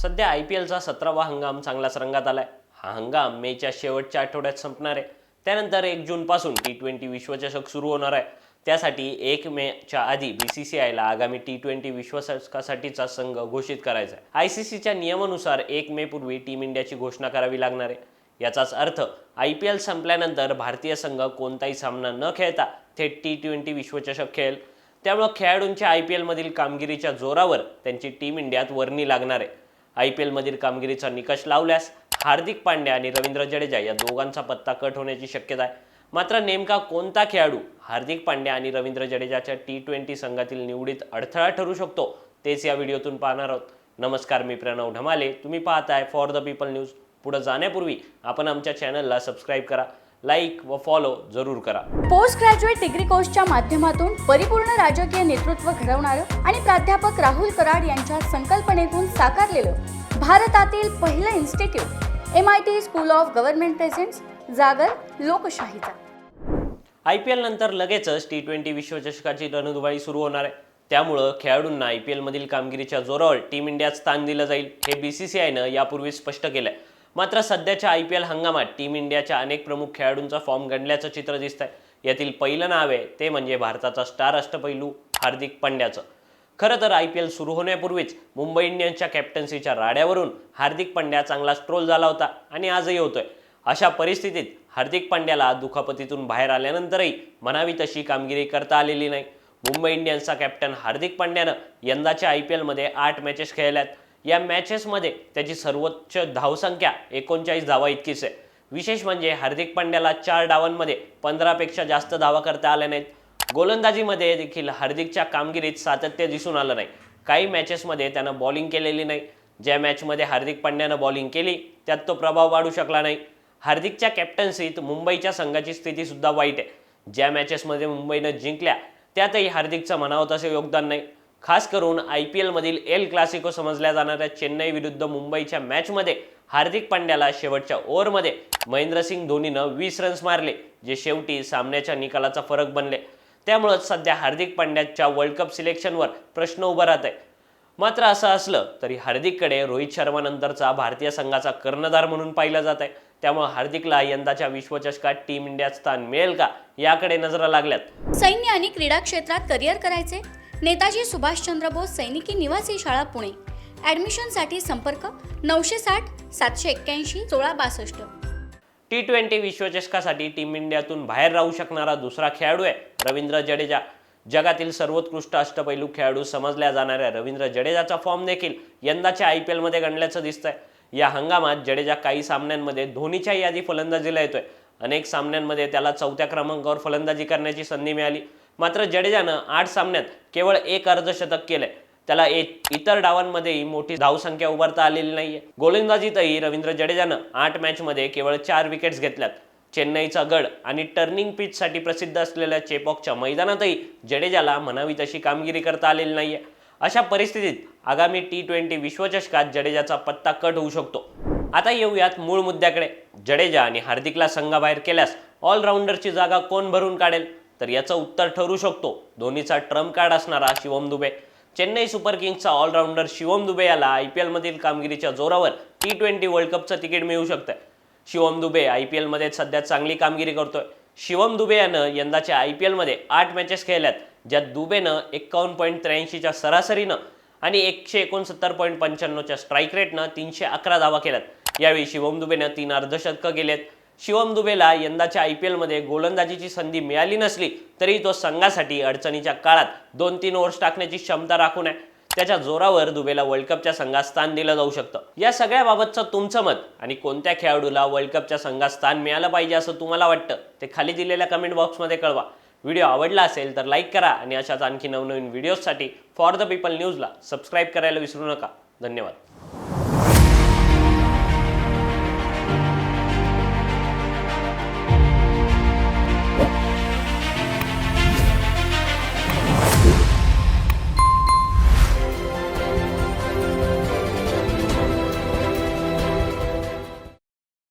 सध्या IPLचा 17वा हंगाम चांगलाच रंगात आलाय। हा हंगाम मेच्या शेवटच्या आठवड्यात संपणार आहे। त्यानंतर 1 जून पासून T20 विश्वचषक सुरू होणार आहे। त्यासाठी 1 मेच्या आधी BCCIला आगामी T20 विश्वचषकासाठीचा संघ घोषित करायचा आहे। ICCच्या नियमानुसार 1 मे पूर्वी टीम इंडियाची घोषणा करावी लागणार आहे। याचाच अर्थ IPL संपल्यानंतर भारतीय संघ कोणताही सामना न खेळता थेट T20 विश्वचषक खेळेल। त्यामुळे खेळाडूंच्या IPL मधील कामगिरीच्या जोरावर त्यांची टीम इंडियात वर्णी लागणार आहे। IPL मधील कामगिरीचा निकष लावल्यास हार्दिक पांड्या आणि रवींद्र जडेजा या दोघांचा पत्ता कट होण्याची शक्यता आहे। मात्र नेमका कोणता खेळाडू हार्दिक पांड्या आणि रवींद्र जडेजाच्या T20 संघातील निवडीत अडथळा ठरू शकतो तेच या व्हिडिओतून पाहणार आहोत। नमस्कार, मी प्रणव ढमाले, तुम्ही पाहताय फॉर द पीपल न्यूज। पुढे जाण्यापूर्वी आपण आमच्या चॅनलला सबस्क्राइब करा, लाईक व फॉलो जरूर करा। पोस्ट ग्रॅज्युएट डिग्री कोर्सच्या माध्यमातून परिपूर्ण राजकीय नेतृत्व घडवणारं आणि प्राध्यापक राहुल कराड यांच्या संकल्पनेतून साकारलेलं भारतातील पहिलं institute MIT school of government presents जागर लोकशाहीचा। IPL नंतर लगेचच T20 विश्वचषकाची रणधुमाळी सुरू होणार आहे। त्यामुळे खेळाडूंना IPL मधील कामगिरीच्या जोरावर टीम इंडियात स्थान दिलं जाईल हे BCCIनं यापूर्वी स्पष्ट केलंय। मात्र सध्याच्या IPL हंगामात टीम इंडियाच्या अनेक प्रमुख खेळाडूंचा फॉर्म गणल्याचं चित्र दिसतंय। यातील पहिलं नाव आहे ते म्हणजे भारताचा स्टार अष्टपैलू हार्दिक पांड्याचं। खरं तर IPL सुरू होण्यापूर्वीच मुंबई इंडियन्सच्या कॅप्टन्सीच्या राड्यावरून हार्दिक पांड्या चांगला ट्रोल झाला होता आणि आजही होतोय। अशा परिस्थितीत हार्दिक पांड्याला दुखापतीतून बाहेर आल्यानंतरही म्हणावी तशी कामगिरी करता आलेली नाही। मुंबई इंडियन्सचा कॅप्टन हार्दिक पांड्यानं यंदाच्या IPL मध्ये 8 मॅचेस खेळल्यात। या मॅचेसमध्ये त्याची सर्वोच्च धावसंख्या 39 धावा इतकीच आहे। विशेष म्हणजे हार्दिक पांड्याला 4 डावांमध्ये 15 पेक्षा जास्त धावा करता आल्या नाहीत। गोलंदाजीमध्ये देखील हार्दिकच्या कामगिरीत सातत्य दिसून आलं नाही। काही मॅचेसमध्ये त्यानं बॉलिंग केलेली नाही। ज्या मॅचमध्ये हार्दिक पांड्यानं बॉलिंग केली त्यात तो प्रभाव पाडू शकला नाही। हार्दिकच्या कॅप्टन्सीत मुंबईच्या संघाची स्थिती सुद्धा वाईट आहे। ज्या मॅचेसमध्ये मुंबईनं जिंकल्या त्यातही हार्दिकचं म्हणावं तसे योगदान नाही। खास करून IPL मधील एल क्लासिको समजल्या जाणाऱ्या चेन्नई विरुद्ध मुंबईच्या मॅचमध्ये हार्दिक पांड्याला शेवटच्या ओव्हरमध्ये महेंद्रसिंग धोनीनं 20 रन्स मारले, जे शेवटी सामन्याच्या निकालाचा फरक बनले। त्यामुळे सध्या हार्दिक पांड्याच्या वर्ल्ड कप सिलेक्शनवर प्रश्न उभा राहत आहे। मात्र असं असलं तरी हार्दिककडे रोहित शर्मा नंतरचा भारतीय संघाचा कर्णधार म्हणून पाहिलं जात आहे। त्यामुळे हार्दिकला यंदाच्या विश्वचषकात टीम इंडियात स्थान मिळेल का याकडे नजरा लागल्यात। सैन्य आणि क्रीडा क्षेत्रात करिअर करायचे? नेताजी सुभाषचंद्र बोस सैनिकी निवासी शाळा पुणे। ॲडमिशनसाठी संपर्क 960 781 1662। T20 विश्वचषकासाठी टीम इंडियातून बाहेर राहू शकणारा दुसरा खेळाडू आहे रवींद्र जडेजा। जगातील सर्वोत्कृष्ट अष्टपैलू खेळाडू समजल्या जाणाऱ्या रवींद्र जडेजाचा फॉर्म देखील यंदाच्या IPL मध्ये गणल्याचं दिसतंय। या हंगामात जडेजा काही सामन्यांमध्ये धोनीच्या यादी फलंदाजीला येतोय। अनेक सामन्यांमध्ये त्याला 4थ्या क्रमांकावर फलंदाजी करण्याची संधी मिळाली। मात्र जडेजानं 8 सामन्यात केवळ 1 अर्धशतक केलंय। त्याला इतर डावांमध्येही मोठी धावसंख्या उभारता आलेली नाहीये। गोलंदाजीतही रवींद्र जडेजानं 8 मॅचमध्ये केवळ 4 विकेट्स घेतल्यात। चेन्नईचा गड आणि टर्निंग पिचसाठी प्रसिद्ध असलेल्या चेपॉकच्या मैदानातही जडेजाला म्हणावी तशी कामगिरी करता आलेली नाहीये। अशा परिस्थितीत आगामी T20 विश्वचषकात जडेजाचा पत्ता कट होऊ शकतो। आता येऊयात मूळ मुद्द्याकडे। जडेजा आणि हार्दिकला संघाबाहेर केल्यास ऑलराऊंडरची जागा कोण भरून काढेल? तर याचं उत्तर ठरू शकतो धोनीचा ट्रम्प कार्ड असणारा शिवम दुबे। चेन्नई सुपर किंग्सचा ऑलराऊंडर शिवम दुबे याला IPL मधील कामगिरीच्या जोरावर T20 वर्ल्ड कपचं तिकीट मिळू शकतं। शिवम दुबे IPL मध्ये सध्या चांगली कामगिरी करतोय। शिवम दुबे यानं यंदाच्या IPL मध्ये 8 मॅचेस खेळल्यात, ज्यात दुबेनं 51.83 च्या सरासरीनं आणि 169.95 च्या स्ट्राईक रेटनं 311 धावा केल्यात। यावेळी शिवम दुबेनं 3 अर्धशतकं केलेत। शिवम दुबेला यंदाच्या IPL मध्ये गोलंदाजीची संधी मिळाली नसली तरी तो संघासाठी अडचणीच्या काळात 2-3 ओव्हर्स टाकण्याची क्षमता राखून आहे। त्याच्या जोरावर दुबेला वर्ल्ड कपच्या संघात स्थान दिलं जाऊ शकतं। या सगळ्याबाबतचं तुमचं मत आणि कोणत्या खेळाडूला वर्ल्ड कपच्या संघात स्थान मिळालं पाहिजे असं तुम्हाला वाटतं ते खाली दिलेल्या कमेंट बॉक्समध्ये कळवा। व्हिडिओ आवडला असेल तर लाईक करा आणि अशाच आणखी नवनवीन व्हिडिओजसाठी फॉर द पीपल न्यूजला सबस्क्राईब करायला विसरू नका। धन्यवाद।